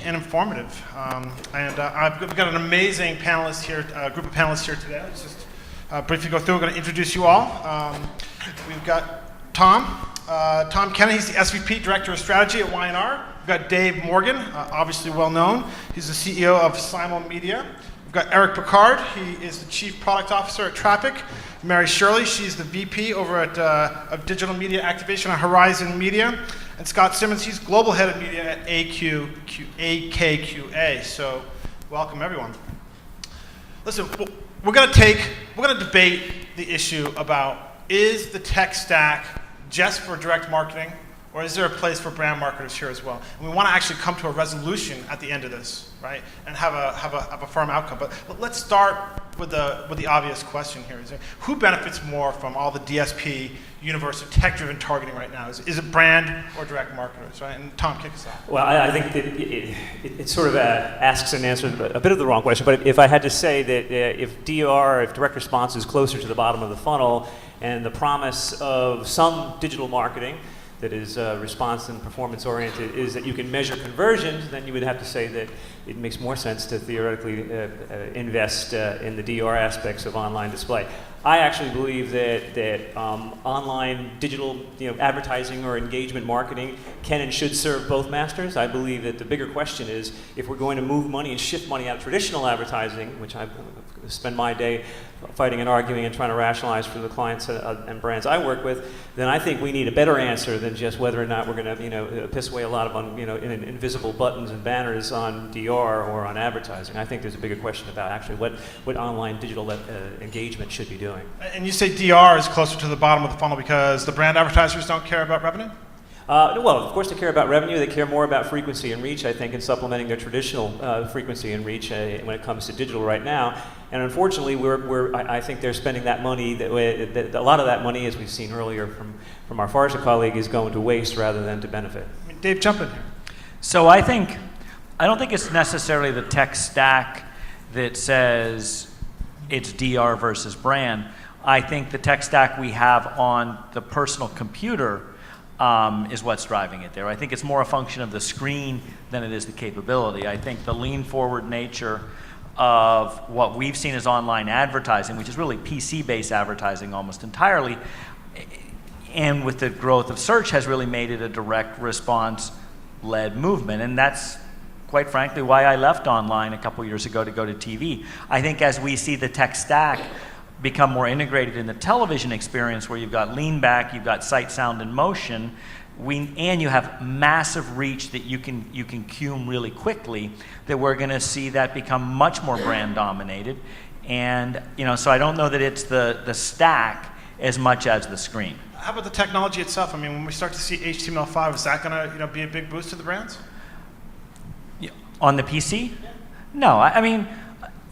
and informative. We've got an amazing panelist here, group of panelists here today. Let's just briefly go through. We're going to introduce you all. We've got Tom Kennedy. He's the SVP, Director of Strategy at Y&R. We've got Dave Morgan, obviously well known. He's the CEO of Simon Media. We've got Eric Picard. He is the Chief Product Officer at Traffic. Mary Shirley, she's the VP over at of Digital Media Activation at Horizon Media. And Scott Simmons, he's Global Head of Media at AKQA. So welcome everyone. Listen, we're going to debate the issue about, is the tech stack just for direct marketing, or is there a place for brand marketers here as well? And we want to actually come to a resolution at the end of this, right? And have a firm outcome. But let's start with the obvious question here. Who benefits more from all the DSP universe of tech-driven targeting right now? Is it brand or direct marketers, right? And Tom, kick us off. Well, I think that it sort of asks and answers a bit of the wrong question. But if I had to say that if direct response is closer to the bottom of the funnel, and the promise of some digital marketing that is response and performance oriented is that you can measure conversions, then you would have to say that it makes more sense to theoretically invest in the DR aspects of online display. I actually believe that online digital advertising or engagement marketing can and should serve both masters. I believe that the bigger question is, if we're going to move money and shift money out of traditional advertising, which I spend my day fighting and arguing and trying to rationalize for the clients and brands I work with, then I think we need a better answer than just whether or not we're going to piss away a lot of invisible buttons and banners on DR or on advertising. I think there's a bigger question about actually what online digital engagement should be doing. And you say DR is closer to the bottom of the funnel because the brand advertisers don't care about revenue? Well, of course they care about revenue. They care more about frequency and reach, I think, and supplementing their traditional frequency and reach when it comes to digital right now. And unfortunately, I think they're spending that money, a lot of that money, as we've seen earlier from our Farsa colleague, is going to waste rather than to benefit. Dave, jump in here. So I don't think it's necessarily the tech stack that says it's DR versus brand. I think the tech stack we have on the personal computer is what's driving it there. I think it's more a function of the screen than it is the capability. I think the lean forward nature of what we've seen as online advertising, which is really PC-based advertising almost entirely, and with the growth of search has really made it a direct response-led movement. And that's, quite frankly, why I left online a couple years ago to go to TV. I think as we see the tech stack become more integrated in the television experience, where you've got lean back, you've got sight, sound, and motion, and you have massive reach that you can cume really quickly, that we're going to see that become much more brand dominated. And so I don't know that it's the stack as much as the screen. How about the technology itself? I mean, when we start to see HTML5, is that going to be a big boost to the brands? On the PC? Yeah. No, I mean,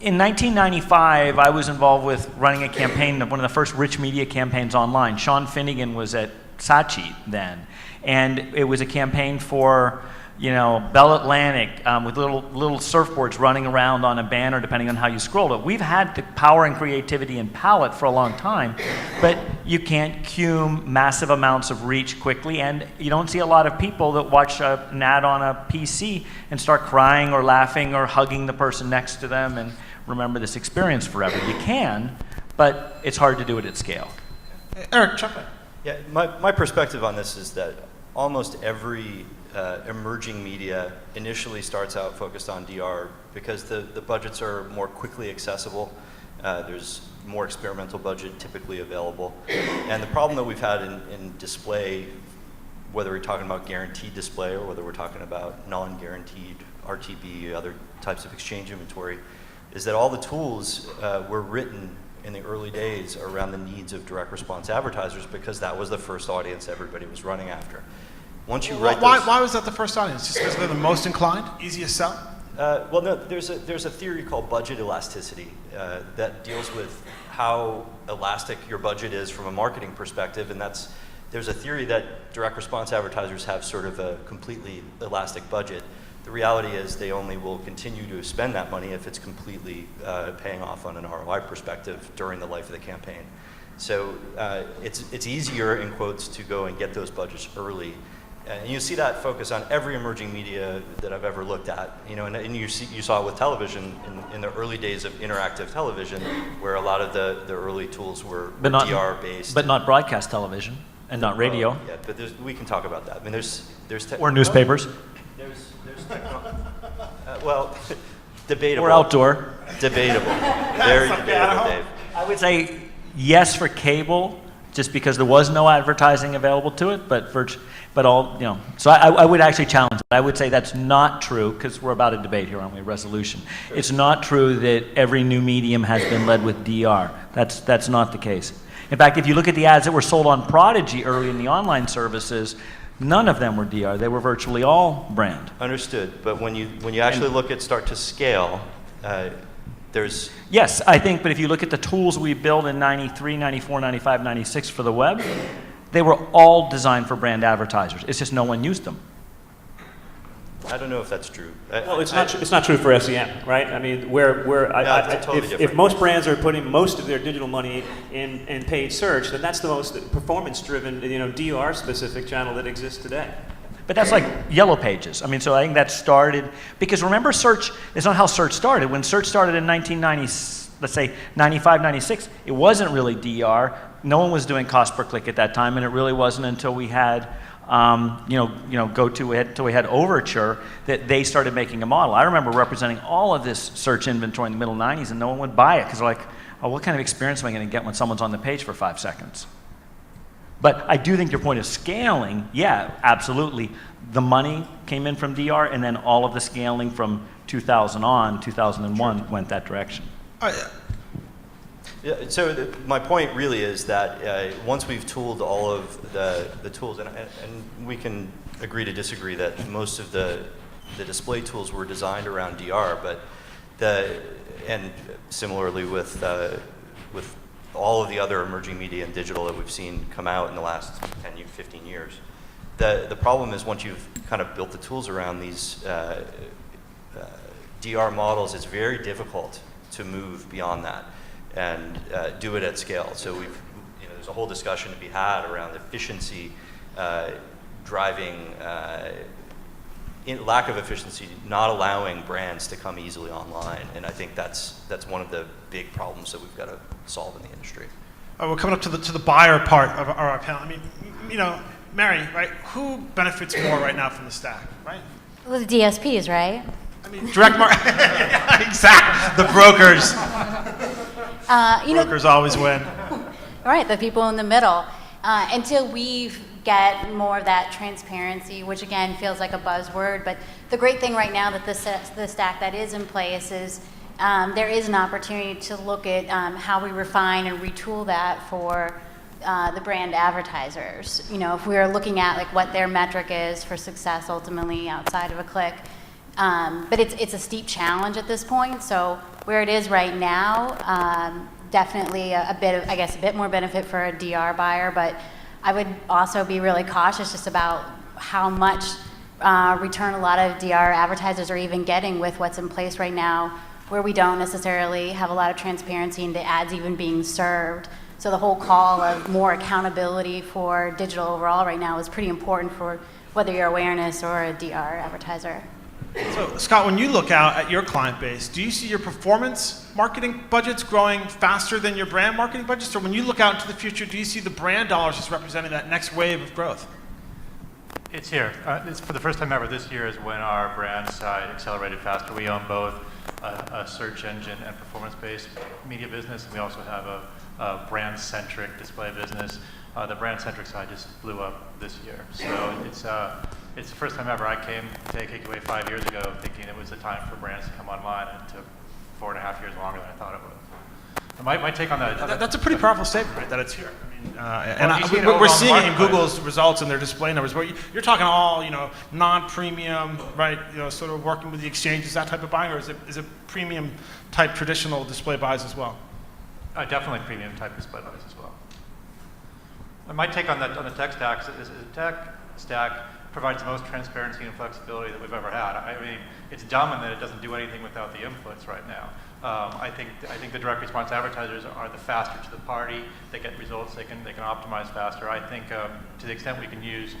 in 1995, I was involved with running a campaign, one of the first rich media campaigns online. Sean Finnegan was at Saatchi then, and it was a campaign for, Bell Atlantic with little surfboards running around on a banner, depending on how you scrolled it. We've had the power and creativity and palette for a long time, but you can't cume massive amounts of reach quickly, and you don't see a lot of people that watch an ad on a PC and start crying or laughing or hugging the person next to them and remember this experience forever. You can, but it's hard to do it at scale. Eric, jump in. Yeah, my perspective on this is that almost every emerging media initially starts out focused on DR because the budgets are more quickly accessible. There's more experimental budget typically available. And the problem that we've had in display, whether we're talking about guaranteed display or whether we're talking about non-guaranteed RTB, other types of exchange inventory, is that all the tools were written in the early days around the needs of direct response advertisers because that was the first audience everybody was running after. Once you write why was that the first audience? Just because they're the most inclined, easiest sell? Well, no. There's a theory called budget elasticity that deals with how elastic your budget is from a marketing perspective, and there's a theory that direct response advertisers have sort of a completely elastic budget. The reality is they only will continue to spend that money if it's completely paying off on an ROI perspective during the life of the campaign. So it's easier, in quotes, to go and get those budgets early And you see that focus on every emerging media that I've ever looked at. And you saw it with television in the early days of interactive television, where a lot of the early tools were DR based. But not broadcast television and not radio. Yeah, but we can talk about that. I mean, there's Or newspapers. There's well, debatable. Or outdoor. Debatable. Very debatable, Dave. I would say yes for cable, just because there was no advertising available to it, but all. So I would actually challenge it. I would say that's not true, because we're about a debate here, aren't we? Resolution. Sure. It's not true that every new medium has been led with DR. That's not the case. In fact, if you look at the ads that were sold on Prodigy early in the online services, none of them were DR. They were virtually all brand. Understood. But when you actually look at start to scale, there's... Yes, I think, but if you look at the tools we built in 93, 94, 95, 96 for the web, they were all designed for brand advertisers. It's just no one used them. I don't know if that's true. Well, it's not true for SEM, right? I mean, if most brands are putting most of their digital money in paid search, then that's the most performance-driven, DR-specific channel that exists today. But that's like Yellow Pages. I mean, so I think that started, because remember, search is not how search started. When search started in 1990, let's say 95, 96, it wasn't really DR. No one was doing cost per click at that time, and it really wasn't until we had until we had Overture that they started making a model. I remember representing all of this search inventory in the middle 90s, and no one would buy it because they're like, oh, what kind of experience am I going to get when someone's on the page for 5 seconds? But I do think your point of scaling, yeah, absolutely. The money came in from DR, and then all of the scaling from 2001 went that direction. Yeah, so my point really is that once we've tooled all of the tools, and we can agree to disagree that most of the display tools were designed around DR, but and similarly with all of the other emerging media and digital that we've seen come out in the last 10, 15 years, the problem is once you've kind of built the tools around these DR models, it's very difficult to move beyond that and do it at scale. So there's a whole discussion to be had around efficiency driving lack of efficiency, not allowing brands to come easily online, and I think that's one of the big problems that we've got to solve in the industry. We're coming up to the buyer part of our panel. I mean, Mary, right? Who benefits more right now from the stack, right? Well, the DSPs, right? I mean, direct market. Exactly. The brokers. Brokers always win. Right, the people in the middle. Until we get more of that transparency, which again feels like a buzzword, but the great thing right now that the stack that is in place is there is an opportunity to look at how we refine and retool that for the brand advertisers. If we are looking at like what their metric is for success ultimately outside of a click. But it's a steep challenge at this point. So where it is right now, definitely a bit more benefit for a DR buyer. But I would also be really cautious just about how much return a lot of DR advertisers are even getting with what's in place right now, where we don't necessarily have a lot of transparency into ads even being served. So the whole call of more accountability for digital overall right now is pretty important for whether you're awareness or a DR advertiser. So, Scott, when you look out at your client base, do you see your performance marketing budgets growing faster than your brand marketing budgets? Or when you look out into the future, do you see the brand dollars as representing that next wave of growth? It's here. It's for the first time ever. This year is when our brand side accelerated faster. We own both a search engine and performance-based media business, and we also have a brand-centric display business. The brand-centric side just blew up this year. So it's the first time ever. I came to KQA 5 years ago thinking it was the time for brands to come online, and it took 4.5 years longer than I thought it would. So my take on that. That's a pretty powerful statement, right? That it's here. I mean, we're seeing it in Google's results and their display numbers. Where you're talking all, non-premium, right? Sort of working with the exchanges, that type of buying, or is it premium type traditional display buys as well? Definitely premium type display buys as well. And my take on the tech stack is the tech stack provides the most transparency and flexibility that we've ever had. I mean, it's dumb in that it doesn't do anything without the inputs right now. I think the direct response advertisers are the faster to the party. They get results. They can optimize faster. I think to the extent we can use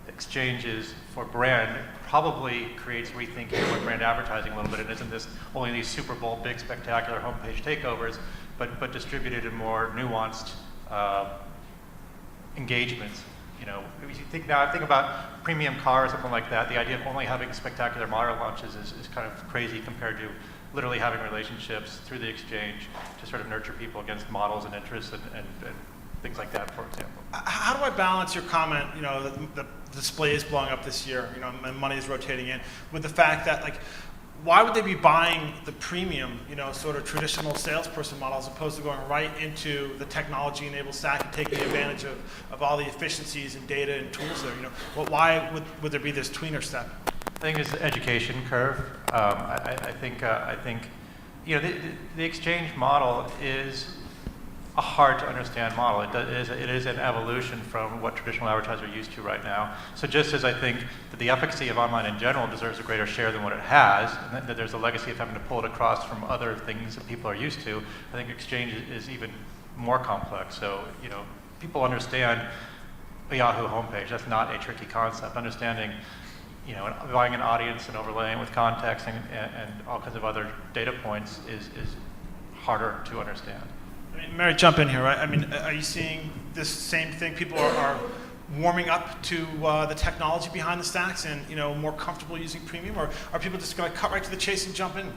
exchanges for brand probably creates rethinking of what brand advertising a little bit. It isn't this only these Super Bowl big spectacular homepage takeovers, but distributed in more nuanced engagements. You know, if you think about premium car or something like that, the idea of only having spectacular model launches is kind of crazy compared to literally having relationships through the exchange to sort of nurture people against models and interests and things like that, for example. How do I balance your comment, you know, the display is blowing up this year, you know, and money is rotating in, with the fact that, like, why would they be buying the premium, you know, sort of traditional salesperson model as opposed to going right into the technology-enabled stack and taking advantage of all the efficiencies and data and tools there? You know, why would there be this tweener step? I think it's the education curve. I think you know, the exchange model is a hard to understand model. It is an evolution from what traditional advertisers are used to right now. So just as I think that the efficacy of online in general deserves a greater share than what it has, and that there's a legacy of having to pull it across from other things that people are used to, I think exchange is even more complex. So, you know, people understand a Yahoo homepage. That's not a tricky concept. Understanding, you know, buying an audience and overlaying with context and all kinds of other data points is harder to understand. I mean, Mary, jump in here, right? I mean, are you seeing this same thing? People are warming up to the technology behind the stacks and, you know, more comfortable using premium, or are people just going to cut right to the chase and jump in?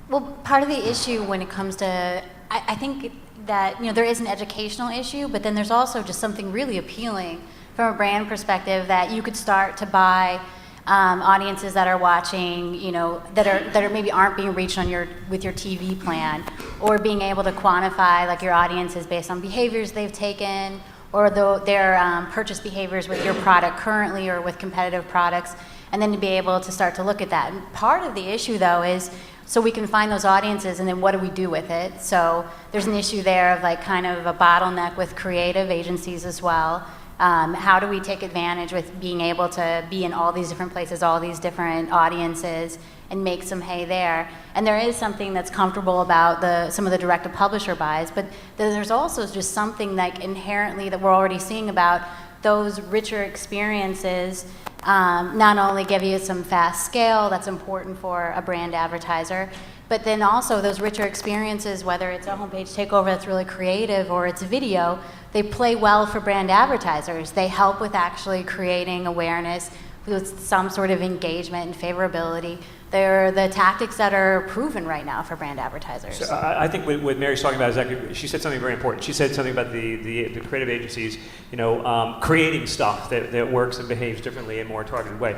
Well, part of the issue when it comes to, I think that, you know, there is an educational issue, but then there's also just something really appealing from a brand perspective that you could start to buy audiences that are watching, you know, that are maybe aren't being reached on with your TV plan, or being able to quantify like your audiences based on behaviors they've taken, or their purchase behaviors with your product currently or with competitive products, and then to be able to start to look at that. And part of the issue though is, so we can find those audiences and then what do we do with it? So there's an issue there of like kind of a bottleneck with creative agencies as well. How do we take advantage with being able to be in all these different places, all these different audiences, and make some hay there? And there is something that's comfortable about some of the direct-to-publisher buys, but there's also just something like inherently that we're already seeing about those richer experiences. Not only give you some fast scale that's important for a brand advertiser, but then also those richer experiences, whether it's a homepage takeover that's really creative or it's video, they play well for brand advertisers. They help with actually creating awareness with some sort of engagement and favorability. They're the tactics that are proven right now for brand advertisers. So I think what Mary's talking about is actually, she said something very important. She said something about the creative agencies, you know, creating stuff that works and behaves differently in a more targeted way.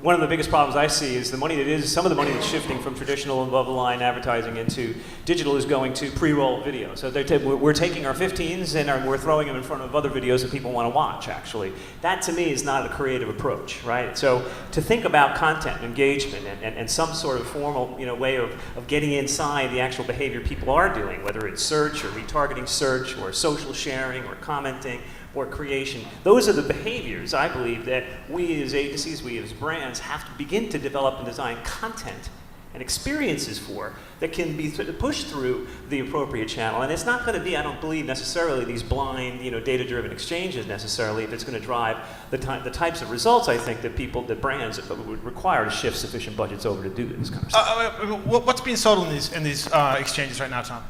One of the biggest problems I see is some of the money that's shifting from traditional above-the-line advertising into digital is going to pre-roll video. So we're taking our 15s and we're throwing them in front of other videos that people want to watch, actually. That, to me, is not a creative approach, right? So to think about content and engagement and some sort of formal, you know, way of getting inside the actual behavior people are doing, whether it's search or retargeting search or social sharing or commenting or creation. Those are the behaviors, I believe, that we as agencies, we as brands have to begin to develop and design content and experiences for that can be pushed through the appropriate channel. And it's not going to be, I don't believe, necessarily these blind, you know, data-driven exchanges necessarily, if it's going to drive the types of results I think that brands would require to shift sufficient budgets over to do this kind of stuff. What's being sold in these exchanges right now, Tom?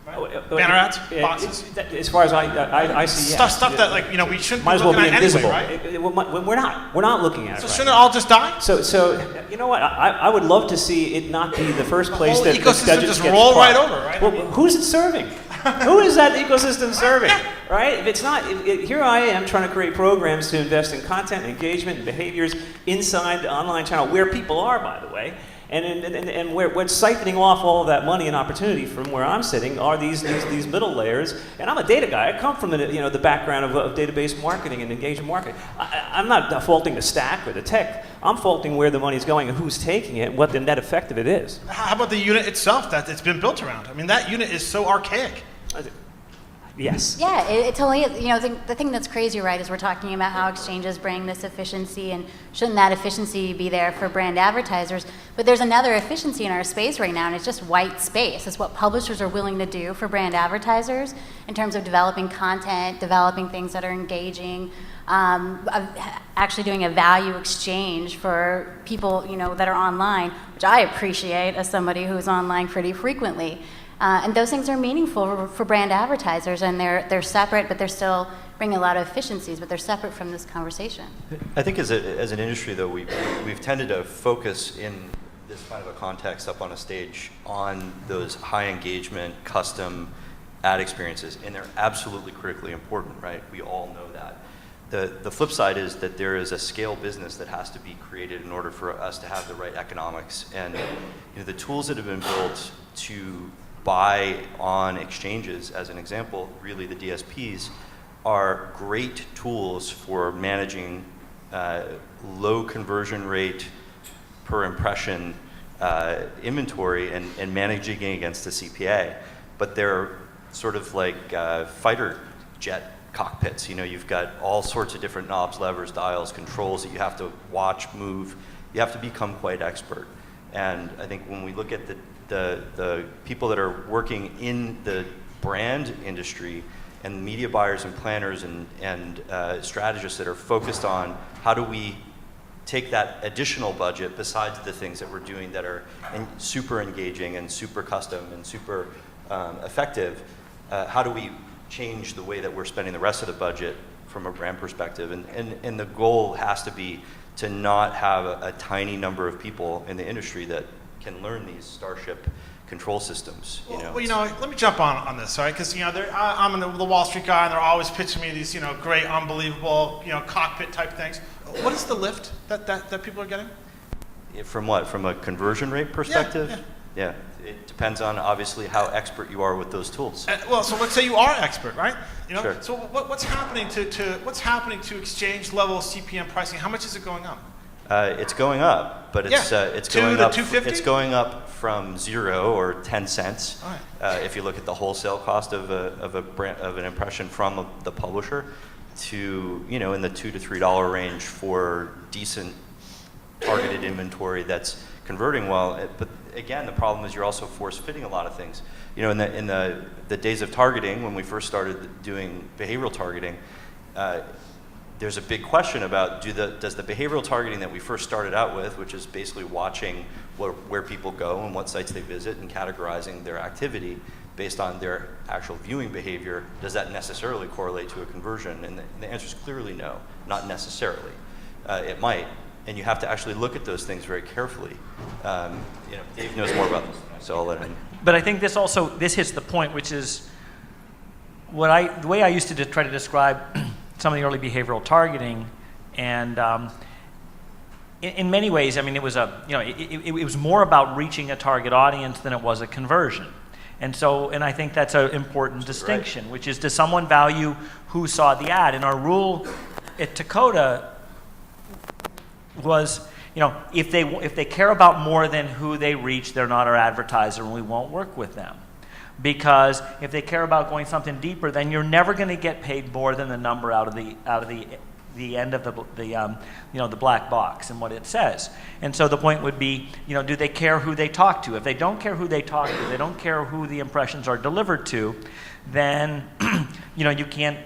Banner ads, boxes. As far as I see, stuff that, like, you know, we shouldn't might be as well looking be at invisible. anyway, right? We're not looking at it. So right shouldn't now. it all just die? So you know what? I would love to see it not be the first place whole that ecosystem budgets just get roll caught. right over, right? Well, who's it serving? Who is that ecosystem serving? Right? If it's not, here I am trying to create programs to invest in content, engagement, and behaviors inside the online channel where people are, by the way. And what's siphoning off all of that money and opportunity from where I'm sitting are these middle layers. And I'm a data guy. I come from the background of database marketing and engagement marketing. I'm not faulting the stack or the tech. I'm faulting where the money's going and who's taking it and what the net effect of it is. How about the unit itself that it's been built around? I mean, that unit is so archaic. Yes. Yeah, it totally is. You know, the thing that's crazy, right, is we're talking about how exchanges bring this efficiency, and shouldn't that efficiency be there for brand advertisers? But there's another efficiency in our space right now, and it's just white space. It's what publishers are willing to do for brand advertisers in terms of developing content, developing things that are engaging, of actually doing a value exchange for people, you know, that are online, which I appreciate as somebody who's online pretty frequently. And those things are meaningful for brand advertisers, and they're separate, but they're still bringing a lot of efficiencies, but they're separate from this conversation. I think as an industry, though, we've tended to focus in this kind of a context up on a stage on those high engagement, custom ad experiences, and they're absolutely critically important, right? We all know that. The flip side is that there is a scale business that has to be created in order for us to have the right economics. And the tools that have been built to buy on exchanges, as an example, really the DSPs, are great tools for managing low conversion rate per impression inventory and managing against the CPA. But they're sort of like fighter jet cockpits. You've got all sorts of different knobs, levers, dials, controls that you have to watch, move. You have to become quite expert. And I think when we look at the people that are working in the brand industry and media buyers and planners and strategists that are focused on how do we take that additional budget besides the things that we're doing that are super engaging and super custom and super effective, how do we change the way that we're spending the rest of the budget from a brand perspective? And the goal has to be to not have a tiny number of people in the industry that can learn these Starship control systems. Well, let me jump on this, all right? Because I'm the Wall Street guy, and they're always pitching me these great, unbelievable cockpit type things. What is the lift that people are getting? From what? From a conversion rate perspective? Yeah. It depends on obviously how expert you are with those tools. Well, so let's say you are expert, right? Sure. So what's happening to exchange level CPM pricing? How much is it going up? It's going up, but it's going to up. 250? It's going up from 0 or 10 cents. All right. If you look at the wholesale cost of an impression from the publisher, to in the $2 to $3 range for decent targeted inventory that's converting well. But again, the problem is you're also force fitting a lot of things. In the days of targeting, when we first started doing behavioral targeting, there's a big question about does the behavioral targeting that we first started out with, which is basically watching where people go and what sites they visit and categorizing their activity based on their actual viewing behavior, does that necessarily correlate to a conversion? And the answer is clearly no, not necessarily. It might, and you have to actually look at those things very carefully. Dave knows more about this than I, so I'll let him. But I think this hits the point, which is the way I used to try to describe some of the early behavioral targeting, and in many ways, I mean, it was it was more about reaching a target audience than it was a conversion. And I think that's an important distinction, which is, does someone value who saw the ad? And our rule at Dakota was, if they care about more than who they reach, they're not our advertiser, and we won't work with them. Because if they care about going something deeper, then you're never going to get paid more than the number out of the end of the black box and what it says. And so the point would be, do they care who they talk to? If they don't care who they talk to, they don't care who the impressions are delivered to, then you can't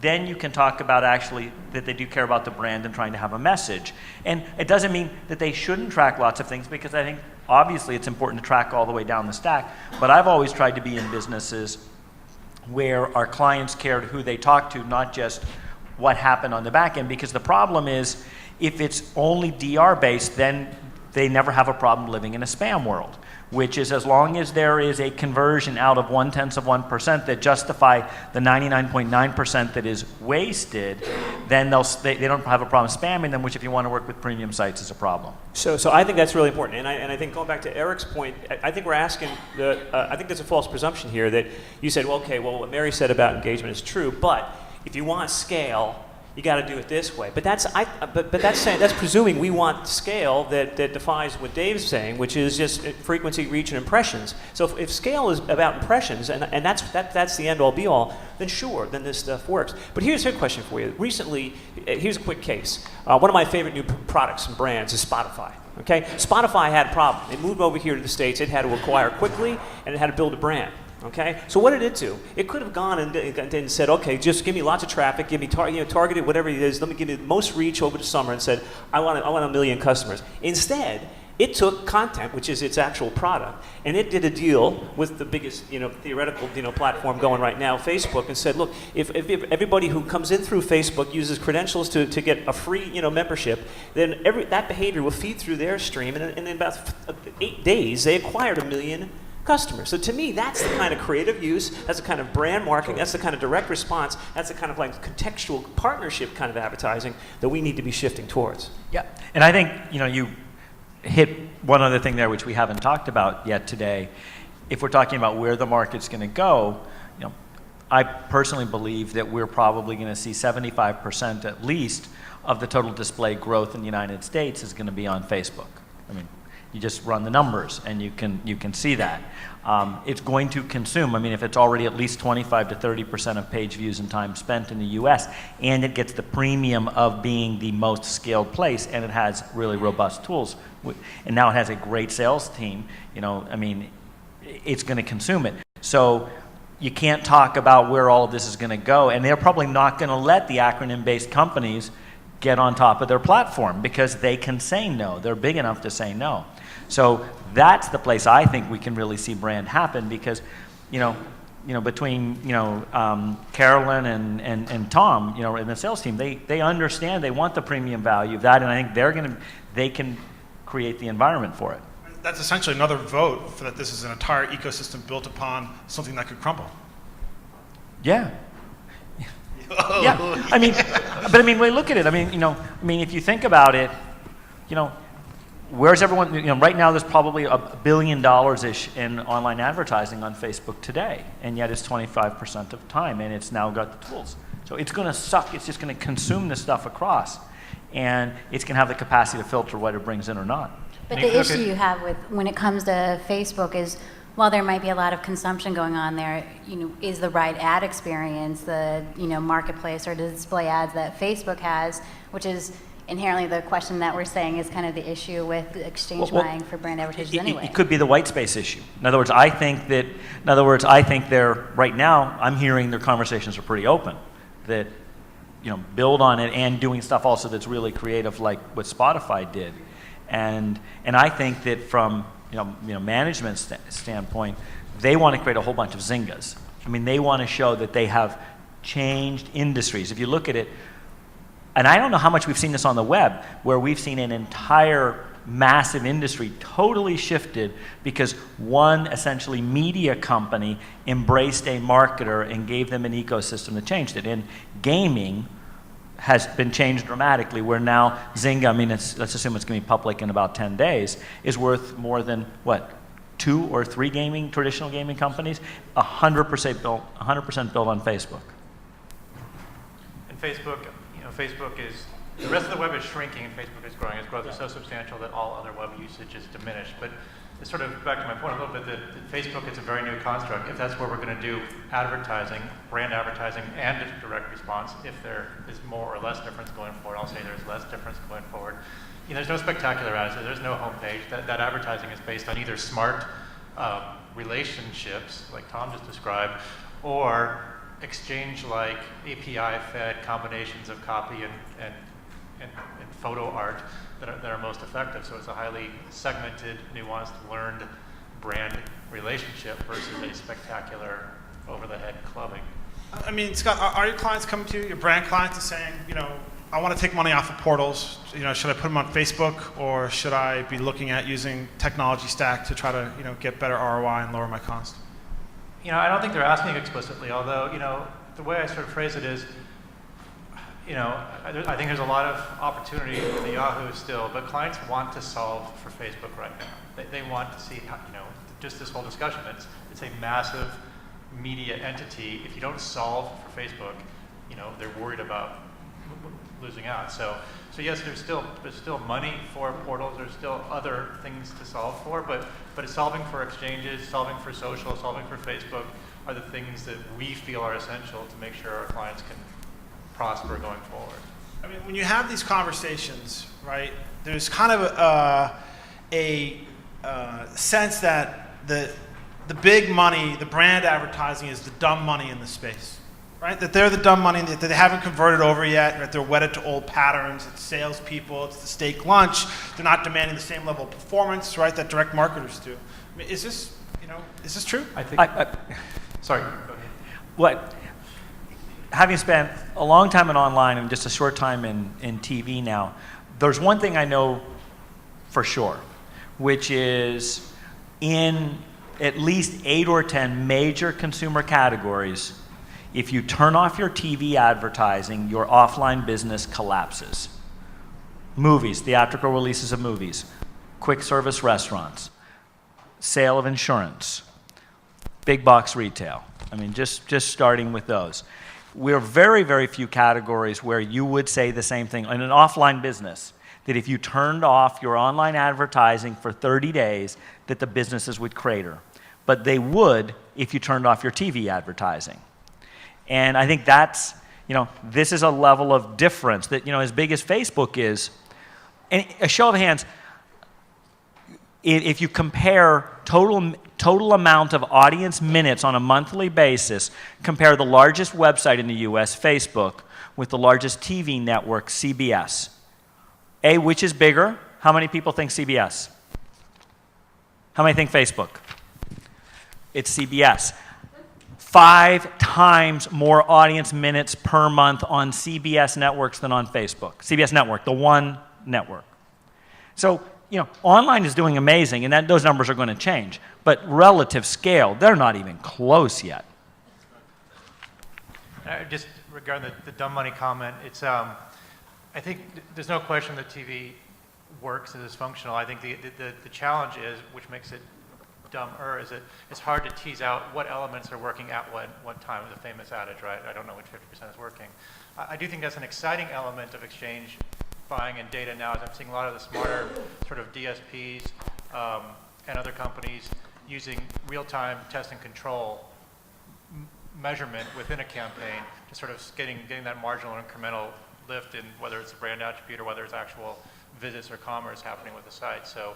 then you can talk about actually that they do care about the brand and trying to have a message. And it doesn't mean that they shouldn't track lots of things, because I think obviously it's important to track all the way down the stack. But I've always tried to be in businesses where our clients cared who they talked to, not just what happened on the back end. Because the problem is, if it's only DR based, then they never have a problem living in a spam world, which is, as long as there is a conversion out of 0.1% that justify the 99.9% that is wasted, then they don't have a problem spamming them, which, if you want to work with premium sites, is a problem. So I think that's really important, and I think going back to Eric's point, I think we're asking I think there's a false presumption here that you said, well, what Mary said about engagement is true, but if you want scale, you got to do it this way. But that's presuming we want scale that defies what Dave's saying, which is just frequency, reach, and impressions. So if scale is about impressions, and that's the end all be all, then sure, then this stuff works. But here's a question for you. Recently, here's a quick case. One of my favorite new products and brands is Spotify. Okay, Spotify had a problem. It moved over here to the States. It had to acquire quickly, and it had to build a brand. Okay, so what did it do? It could have gone and said, okay, just give me lots of traffic, give me targeted whatever it is. Let me give you the most reach over the summer, and said, I want 1 million customers. Instead, it took content, which is its actual product, and it did a deal with the biggest, theoretical, platform going right now, Facebook, and said, look, if everybody who comes in through Facebook uses credentials to get a free, membership, then that behavior will feed through their stream, and in about 8 days, they acquired 1 million customers. So to me, that's the kind of creative use, that's the kind of brand marketing, that's the kind of direct response, that's the kind of like contextual partnership kind of advertising that we need to be shifting towards. Yeah, and I think, you hit one other thing there which we haven't talked about yet today. If we're talking about where the market's going to go, I personally believe that we're probably going to see 75% at least of the total display growth in the United States is going to be on Facebook. I mean, you just run the numbers and you can see that. It's going to consume, if it's already at least 25 to 30% of page views and time spent in the US, and it gets the premium of being the most scaled place, and it has really robust tools, and now it has a great sales team, it's going to consume it. So you can't talk about where all of this is going to go, and they're probably not going to let the acronym-based companies get on top of their platform because they can say no. They're big enough to say no. So that's the place I think we can really see brand happen because, between Carolyn and Tom, and the sales team, they understand they want the premium value of that, and I think they can create the environment for it. That's essentially another vote for that this is an entire ecosystem built upon something that could crumble. Yeah. Yeah, but we look at it. If you think about it, where's everyone? Right now there's probably $1 billion-ish in online advertising on Facebook today, and yet it's 25% of time, and it's now got the tools. So it's going to suck. It's just going to consume this stuff across, and it's going to have the capacity to filter what it brings in or not. But the issue you have when it comes to Facebook is, while there might be a lot of consumption going on there, is the right ad experience, the marketplace or the display ads that Facebook has, which is inherently the question that we're saying is kind of the issue with exchange buying for brand advertisers anyway. It could be the white space issue. In other words, I think they're right now. I'm hearing their conversations are pretty open, that build on it and doing stuff also that's really creative, like what Spotify did, and I think that from management standpoint, they want to create a whole bunch of Zyngas. They want to show that they have changed industries. If you look at it, and I don't know how much we've seen this on the web, where we've seen an entire massive industry totally shifted because one essentially media company embraced a marketer and gave them an ecosystem that changed it. And gaming has been changed dramatically, where now Zynga, let's assume it's going to be public in about 10 days, is worth more than, 2 or 3 traditional gaming companies, 100% built on Facebook. And Facebook, the rest of the web is shrinking and Facebook is growing. Its growth is so substantial that all other web usage is diminished. But it's sort of back to my point a little bit that Facebook is a very new construct. If that's where we're going to do advertising, brand advertising, and direct response, if there is more or less difference going forward, I'll say there's less difference going forward. There's no spectacular ads. There's no homepage. That advertising is based on either smart relationships, like Tom just described, or exchange-like API-fed combinations of copy and photo art that are most effective. So it's a highly segmented, nuanced, learned brand relationship versus a spectacular over-the-head clubbing. Scott, are your clients coming to you, your brand clients, and saying, I want to take money off of portals. Should I put them on Facebook, or should I be looking at using technology stack to try to, get better ROI and lower my cost? I don't think they're asking explicitly, although, the way I sort of phrase it is, I think there's a lot of opportunity with the Yahoo still, but clients want to solve for Facebook right now. They want to see how, just this whole discussion. It's a massive media entity. If you don't solve for Facebook, they're worried about losing out. So yes, there's still money for portals. There's still other things to solve for, but it's solving for exchanges, solving for social, solving for Facebook are the things that we feel are essential to make sure our clients can prosper going forward. I mean, when you have these conversations, right, there's kind of a sense that the big money, the brand advertising is the dumb money in the space, right? That they're the dumb money that they haven't converted over yet, right? They're wedded to old patterns. It's salespeople. It's the steak lunch. They're not demanding the same level of performance, right, that direct marketers do. I mean, is this true? I think. Sorry. Go ahead. Having spent a long time in online and just a short time in TV now, there's one thing I know for sure, which is in at least 8 or 10 major consumer categories, if you turn off your TV advertising, your offline business collapses. Movies, theatrical releases of movies, quick service restaurants, sale of insurance, big box retail. I mean, just starting with those. We're very, very few categories where you would say the same thing in an offline business, that if you turned off your online advertising for 30 days, that the businesses would crater. But they would if you turned off your TV advertising. And I think that's, this is a level of difference that, as big as Facebook is, and a show of hands, if you compare total amount of audience minutes on a monthly basis, compare the largest website in the US, Facebook, with the largest TV network, CBS. Which is bigger? How many people think CBS? How many think Facebook? It's CBS. 5 times more audience minutes per month on CBS networks than on Facebook. CBS network, the one network. So, online is doing amazing, and those numbers are going to change. But relative scale, they're not even close yet. Just regarding the dumb money comment, it's I think there's no question that TV works and is functional. I think the challenge is, which makes it dumber, is that it's hard to tease out what elements are working at what time. The famous adage, right? I don't know which 50% is working. I do think that's an exciting element of exchange buying and data now, as I'm seeing a lot of the smarter sort of DSPs and other companies using real-time test and control measurement within a campaign to sort of getting that marginal incremental lift in whether it's a brand attribute or whether it's actual visits or commerce happening with the site. So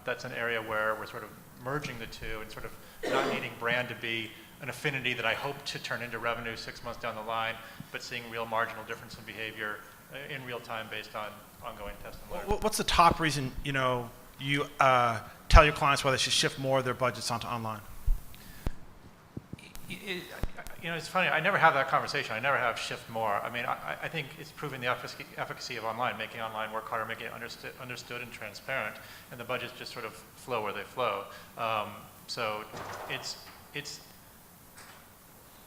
that's an area where we're sort of merging the two and sort of not needing brand to be an affinity that I hope to turn into revenue 6 months down the line, but seeing real marginal difference in behavior in real time based on ongoing test and learn. What's the top reason, you tell your clients why they should shift more of their budgets onto online? It's funny. I never have that conversation. I never have shift more. I mean, I think it's proving the efficacy of online, making online work harder, making it understood and transparent, and the budgets just sort of flow where they flow. So it's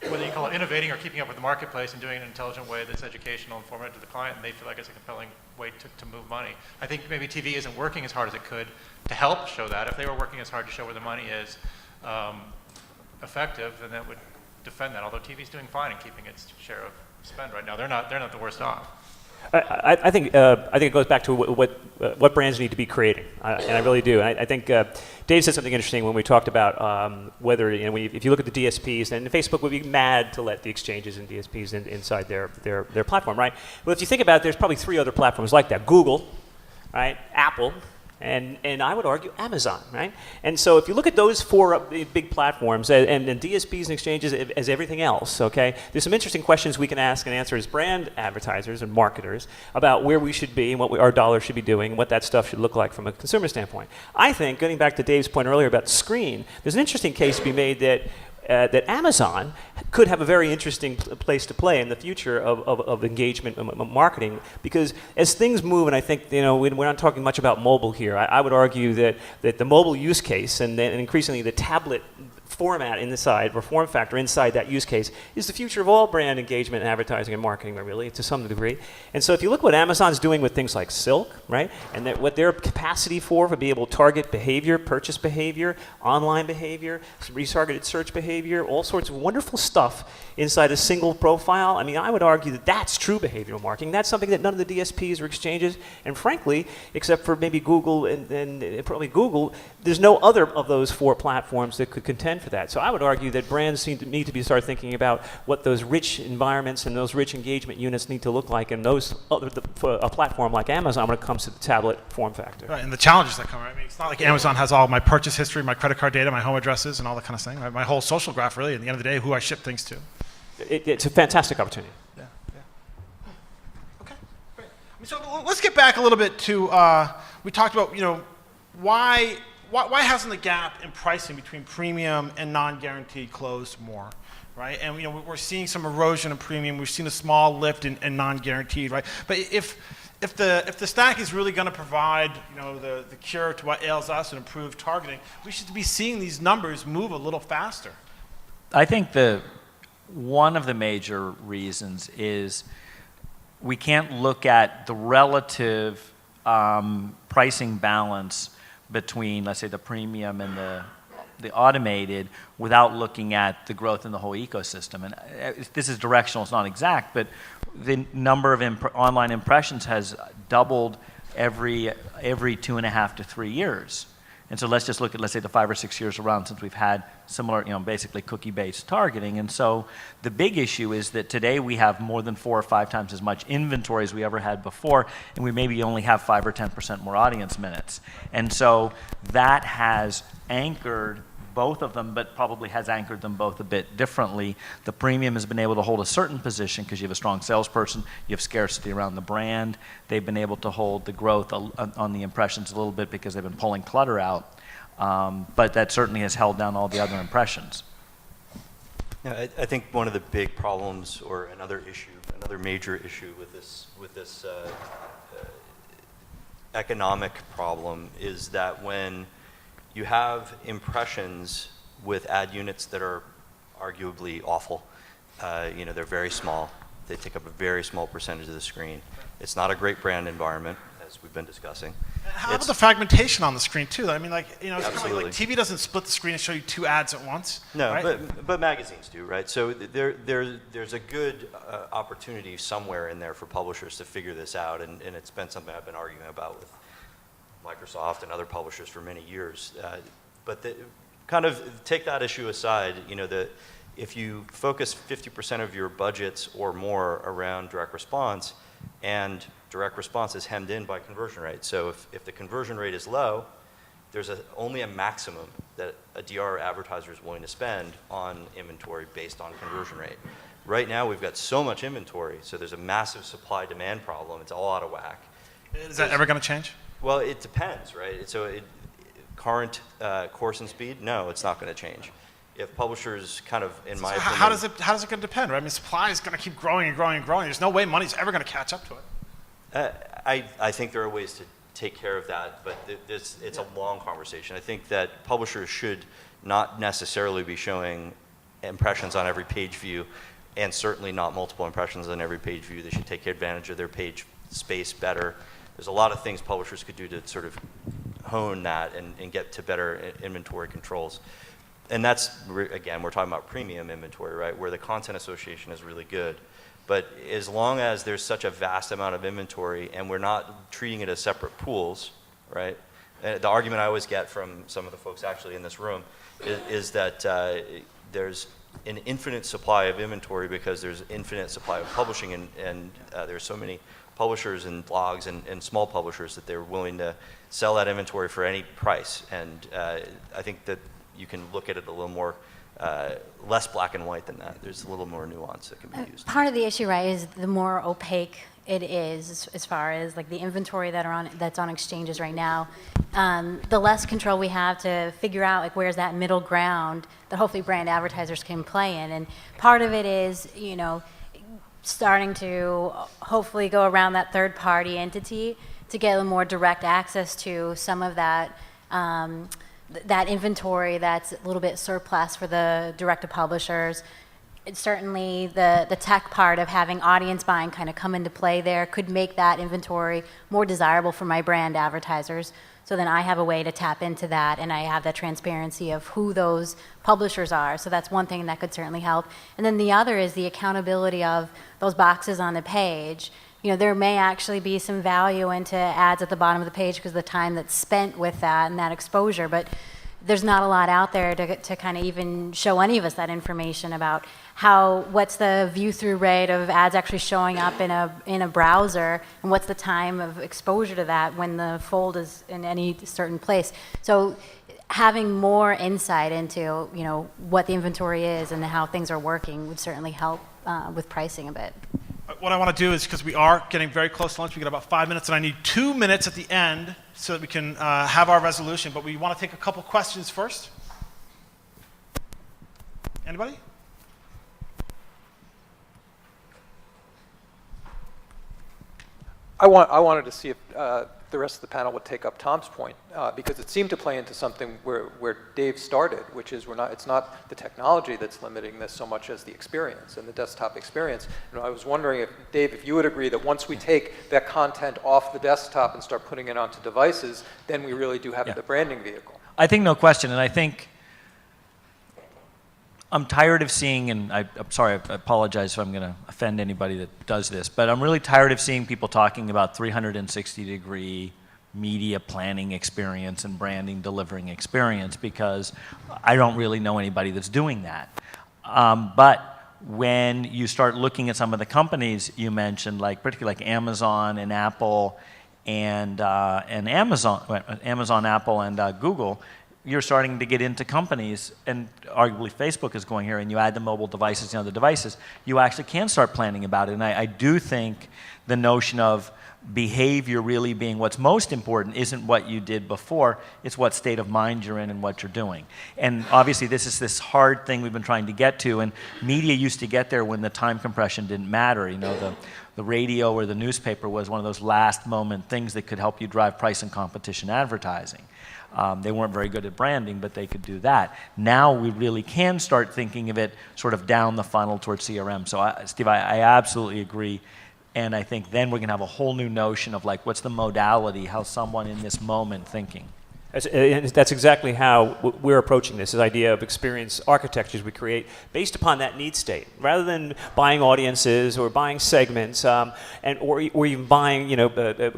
whether you call it innovating or keeping up with the marketplace and doing it in an intelligent way that's educational, informative to the client, and they feel like it's a compelling way to move money. I think maybe TV isn't working as hard as it could to help show that. If they were working as hard to show where the money is effective, then that would defend that. Although TV's doing fine in keeping its share of spend right now, they're not the worst off. I think it goes back to what brands need to be creating, and I really do. And I think Dave said something interesting when we talked about whether if you look at the DSPs, and Facebook would be mad to let the exchanges and DSPs inside their platform, right? Well, if you think about it, there's probably 3 other platforms like that: Google, right? Apple. And I would argue Amazon, right? And so if you look at those 4 big platforms and DSPs and exchanges as everything else, okay, there's some interesting questions we can ask and answer as brand advertisers and marketers about where we should be and what our dollars should be doing and what that stuff should look like from a consumer standpoint. I think, getting back to Dave's point earlier about screen, there's an interesting case to be made that Amazon could have a very interesting place to play in the future of engagement and marketing, because as things move, and I think we're not talking much about mobile here. I would argue that the mobile use case and increasingly the tablet format inside, or form factor inside that use case, is the future of all brand engagement and advertising and marketing, really, to some degree. And so if you look what Amazon's doing with things like Silk, right, and that what their capacity for be able to target behavior, purchase behavior, online behavior, retargeted search behavior, all sorts of wonderful stuff inside a single profile. I mean, I would argue that that's true behavioral marketing. That's something that none of the DSPs or exchanges, and frankly, except for maybe Google and probably Google, there's no other of those 4 platforms that could contend for that. So I would argue that brands need to start thinking about what those rich environments and those rich engagement units need to look like in those for a platform like Amazon when it comes to the tablet form factor. Right, and the challenges that come. Right? I mean, it's not like Amazon has all my purchase history, my credit card data, my home addresses, and all that kind of thing. Right? My whole social graph, really, at the end of the day, who I ship things to. It's a fantastic opportunity. Yeah. Okay, great. I mean, so let's get back a little bit to, we talked about, why hasn't the gap in pricing between premium and non-guaranteed closed more, right? And we're seeing some erosion in premium. We've seen a small lift in non-guaranteed, right? But if the stack is really going to provide, the cure to what ails us and improve targeting, we should be seeing these numbers move a little faster. I think one of the major reasons is we can't look at the relative pricing balance between, let's say, the premium and the automated without looking at the growth in the whole ecosystem. And this is directional, it's not exact, but the number of online impressions has doubled every 2.5 to 3 years. And so let's just look at, let's say, the 5 or 6 years around since we've had similar, basically cookie-based targeting. And so the big issue is that today we have more than 4 or 5 times as much inventory as we ever had before, and we maybe only have 5 or 10% more audience minutes. And so that has anchored both of them, but probably has anchored them both a bit differently. The premium has been able to hold a certain position because you have a strong salesperson, you have scarcity around the brand. They've been able to hold the growth on the impressions a little bit because they've been pulling clutter out. But that certainly has held down all the other impressions. Yeah, I think one of the big problems, or another major issue with this economic problem, is that when you have impressions with ad units that are arguably awful, they're very small. They take up a very small percentage of the screen. It's not a great brand environment, as we've been discussing. How about the fragmentation on the screen too? I mean, it's kind of like TV doesn't split the screen and show you 2 ads at once. No, right? but magazines do, right? So there's a good opportunity somewhere in there for publishers to figure this out, and it's been something I've been arguing about with Microsoft and other publishers for many years. But kind of take that issue aside, if you focus 50% of your budgets or more around direct response, and direct response is hemmed in by conversion rate. So if the conversion rate is low, there's only a maximum that a DR advertiser is willing to spend on inventory based on conversion rate. Right now we've got so much inventory, so there's a massive supply-demand problem. It's all out of whack. Is that ever going to change? Well, it depends, right? So current course and speed, no, it's not going to change. If publishers kind of, in my opinion... How does it going to depend, right? I mean, supply is going to keep growing and growing and growing. There's no way money's ever going to catch up to it. I think there are ways to take care of that, but it's a long conversation. I think that publishers should not necessarily be showing impressions on every page view, and certainly not multiple impressions on every page view. They should take advantage of their page space better. There's a lot of things publishers could do to sort of hone that and get to better inventory controls. And that's, again, we're talking about premium inventory, right, where the content association is really good. But as long as there's such a vast amount of inventory and we're not treating it as separate pools, right, the argument I always get from some of the folks actually in this room is that there's an infinite supply of inventory because there's infinite supply of publishing, and there's so many publishers and blogs and small publishers that they're willing to sell that inventory for any price. And I think that you can look at it a little more, less black and white than that. There's a little more nuance that can be used. Part of the issue, right, is the more opaque it is as far as like the inventory that's on exchanges right now. The less control we have to figure out like where's that middle ground that hopefully brand advertisers can play in. And part of it is, starting to hopefully go around that third-party entity to get a little more direct access to some of that that inventory that's a little bit surplus for the direct-to-publishers. It's certainly the tech part of having audience buying kind of come into play there could make that inventory more desirable for my brand advertisers. So then I have a way to tap into that, and I have that transparency of who those publishers are. So that's one thing that could certainly help. And then the other is the accountability of those boxes on the page. You know, there may actually be some value into ads at the bottom of the page because of the time that's spent with that and that exposure, but there's not a lot out there to kind of even show any of us that information about what's the view-through rate of ads actually showing up in a browser, and what's the time of exposure to that when the fold is in any certain place. So having more insight into, you know, what the inventory is and how things are working would certainly help with pricing a bit. What I want to do is, because we are getting very close to lunch, we got about 5 minutes, and I need 2 minutes at the end so that we can have our resolution, but we want to take a couple questions first. Anybody? I wanted to see if the rest of the panel would take up Tom's point, because it seemed to play into something where Dave started, which is it's not the technology that's limiting this so much as the experience and the desktop experience. And I was wondering if, Dave, if you would agree that once we take that content off the desktop and start putting it onto devices, then we really do have the branding vehicle. I think no question, and I think I'm tired of seeing, and I'm sorry, I apologize if I'm going to offend anybody that does this, but I'm really tired of seeing people talking about 360-degree media planning experience and branding delivering experience, because I don't really know anybody that's doing that. But when you start looking at some of the companies you mentioned, like particularly like Amazon and Apple and Amazon, Apple, and Google, you're starting to get into companies, and arguably Facebook is going here, and you add the mobile devices and other devices, you actually can start planning about it. And I do think the notion of behavior really being what's most important isn't what you did before, it's what state of mind you're in and what you're doing. And obviously this is this hard thing we've been trying to get to, and media used to get there when the time compression didn't matter. You know, the radio or the newspaper was one of those last moment things that could help you drive price and competition advertising. They weren't very good at branding, but they could do that. Now we really can start thinking of it sort of down the funnel towards CRM. So, Steve, I absolutely agree. And I think then we're going to have a whole new notion of, like, what's the modality, how someone in this moment thinking. That's exactly how we're approaching this idea of experience architectures we create based upon that need state, rather than buying audiences or buying segments, or even buying, you know,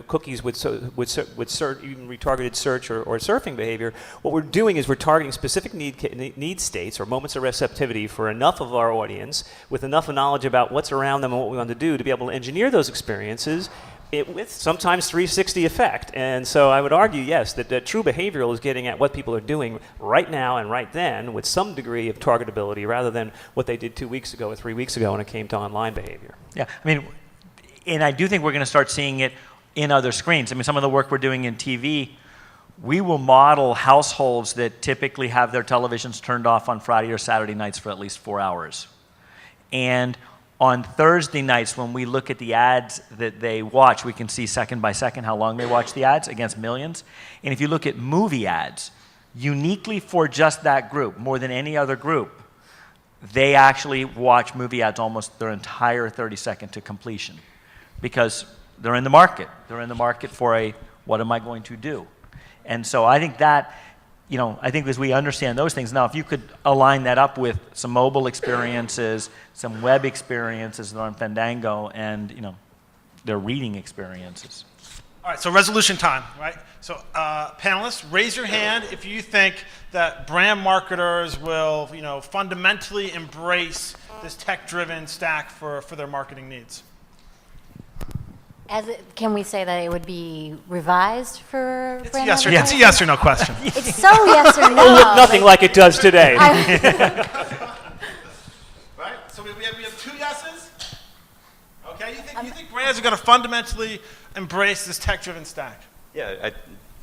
cookies with even retargeted search or surfing behavior. What we're doing is we're targeting specific need states or moments of receptivity for enough of our audience with enough knowledge about what's around them and what we want to do to be able to engineer those experiences with sometimes 360 effect. And so I would argue, yes, that true behavioral is getting at what people are doing right now and right then with some degree of targetability, rather than what they did 2 weeks ago or 3 weeks ago when it came to online behavior. Yeah, I mean, and I do think we're going to start seeing it in other screens. I mean, some of the work we're doing in TV, we will model households that typically have their televisions turned off on Friday or Saturday nights for at least 4 hours. And on Thursday nights, when we look at the ads that they watch, we can see second by second how long they watch the ads against millions. And if you look at movie ads, uniquely for just that group, more than any other group, they actually watch movie ads almost their entire 30-second to completion, because they're in the market. They're in the market for a, what am I going to do? And so I think that, you know, I think as we understand those things, now if you could align that up with some mobile experiences, some web experiences that are on Fandango, and, you know, their reading experiences. All right, so resolution time, right? So panelists, raise your hand if you think that brand marketers will, you know, fundamentally embrace this tech-driven stack for their marketing needs. Can we say that it would be revised for It's brand yes, or, marketing? it's a yes or no question. It's so yes or no. It looked nothing like it does today. Right? So we have 2 yeses? Okay, you think brands are going to fundamentally embrace this tech-driven stack? Yeah,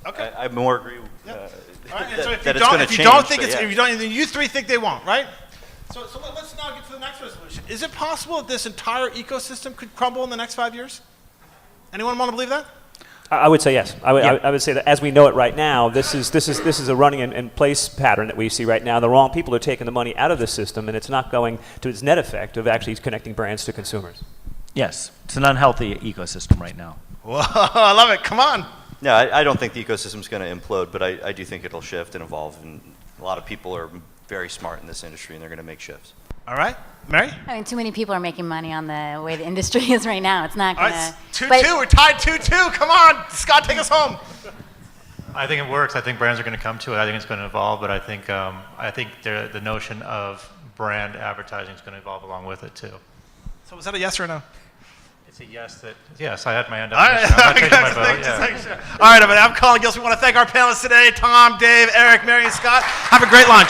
Okay. I more agree Yep. All right, that, and so if that you it's going to if you change. don't think but it's, yeah. if you don't, then you 3 think they won't, right? So let's now get to the next resolution. Is it possible that this entire ecosystem could crumble in the next 5 years? Anyone want to believe that? I would say yes. I Yeah. would say that as we know it right now, this is a running in place pattern that we see right now. The wrong people are taking the money out of the system, and it's not going to its net effect of actually connecting brands to consumers. Yes, it's an unhealthy ecosystem right now. Whoa, I love it. Come on. No, I don't think the ecosystem's going to implode, but I do think it'll shift and evolve. And a lot of people are very smart in this industry, and they're going to make shifts. All right, Mary? I mean, too many people are making money on the way the industry is right now. It's not All going right, to. 2-2. We're tied 2-2. Come on, Scott, take us home. I think it works. I think brands are going to come to it. I think it's going to evolve, but I think the notion of brand advertising is going to evolve along with it too. So was that a yes or a no? It's a yes. I had my hand up. All right, I'm not taking my vote. thanks, Yeah. thanks, sure. All right, everybody, I'm Colin Gillis. We want to thank our panelists today, Tom, Dave, Eric, Mary, and Scott. Have a great lunch.